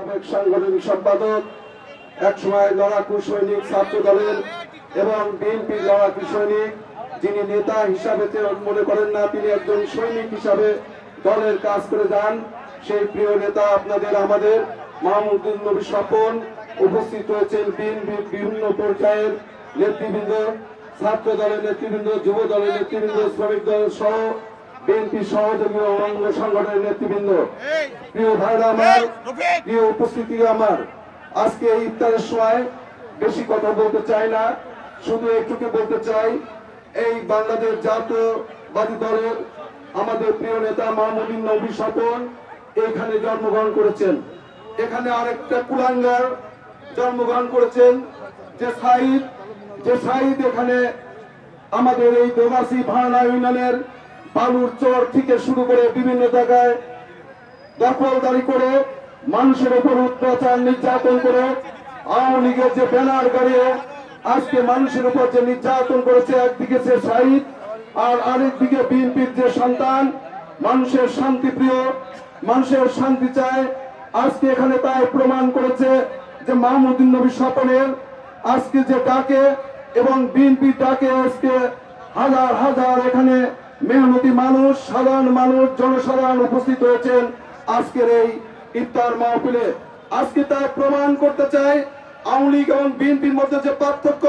সাবেক সাংগঠনিক সম্পাদক, একসময় লড়াকু সৈনিক ছাত্র দলের এবং বিএনপির লড়াকু সৈনিক, যিনি নেতা হিসাবে মনে করেন না, তিনি একজন সৈনিক হিসাবে দলের কাজ করে যান, সেই প্রিয় নেতা আপনাদের আমাদের মাহমুদুল নবী স্বপন। উপস্থিত হয়েছেন বিএনপির বিভিন্ন পর্যায়ের নেতৃবৃন্দ, ছাত্র দলের নেতৃবৃন্দ, যুব দলের নেতৃবৃন্দ, শ্রমিক দল সহ বিএনপি সহযোগী অঙ্গ সংগঠনের নেতৃবৃন্দ। প্রিয় ভাইরা আমার, প্রিয় উপস্থিতি আমার, আজকে এই ইফতারের সময় বেশি কথা বলতে চাই না, শুধু একটুকে বলতে চাই, এই বাংলাদেশ জাতীয়বাদী দলের আমাদের প্রিয় নেতা মাহমুদুল নবী স্বপন এখানে জন্মগ্রহণ করেছেন। এখানে আরেকটা কুলাঙ্গার জন্মগ্রহণ করেছেন, যে সাইদ এখানে আমাদের এই দোগাছি ভাড়া ইউনিয়নের বালুর চর থেকে শুরু করে বিভিন্ন জায়গায় দখলদারি করে মানুষের উপর অত্যাচার নির্যাতন করে আওয়ামী লীগের যে ব্যানার গাড়িয়ে আজকে মানুষের উপর যে নির্যাতন করেছে, একদিকে সে শহীদ আর আরেকদিকে বিএনপির যে সন্তান, মানুষের শান্তিপ্রিয়, মানুষের শান্তি চায়। আজকে এখানে তাই প্রমাণ করেছে যে মাহমুদুল নবী স্বপনের আজকে যে ডাকে এবং বিএনপির ডাকে আজকে হাজার হাজার এখানে মেহনতি মানুষ, সাধারণ মানুষ, জনসাধারণ উপস্থিত হয়েছেন আজকের এই ইফতার মাহফিলে। আজকে তা প্রমাণ করতে চাই আওয়ামী লীগ এবং বিএনপির মধ্যে যে পার্থক্য,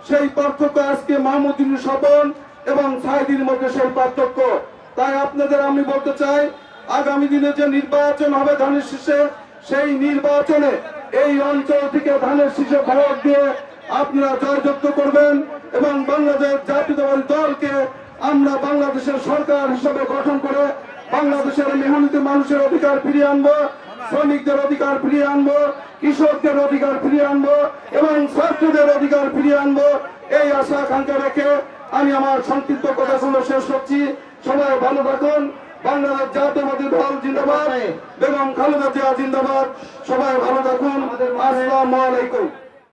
সেই পার্থক্য আজকে মাহমুদুল স্বপন এবং সাইদির মধ্যে সেই পার্থক্য। তাই আপনাদের আমি বলতে চাই, আগামী দিনে যে নির্বাচন হবে ধানের শীষে, সেই নির্বাচনে এই অঞ্চল থেকে ধানের শীষে ভোট দিয়ে আপনারা জয়যুক্ত করবেন এবং বাংলাদেশ জাতীয়তাবাদী দলকে আমরা বাংলাদেশের সরকার হিসেবে গঠন করে বাংলাদেশের মেহনতি মানুষের অধিকার ফিরিয়ে আনবো, শ্রমিকদের অধিকার ফিরিয়ে আনবো, কৃষকদের অধিকার ফিরিয়ে আনবো এবং ছাত্রদের অধিকার ফিরিয়ে আনবো। এই আশা আকাঙ্ক্ষা রেখে আমি আমার সংক্ষিপ্ত কথাগুলো শেষ করছি। সবাই ভালো থাকুন। বাংলাদেশ জাতীয়তাবাদী দল জিন্দাবাদ, বেগম খালেদা জিয়া জিন্দাবাদ। সবাই ভালো থাকুন। আসসালামু আলাইকুম।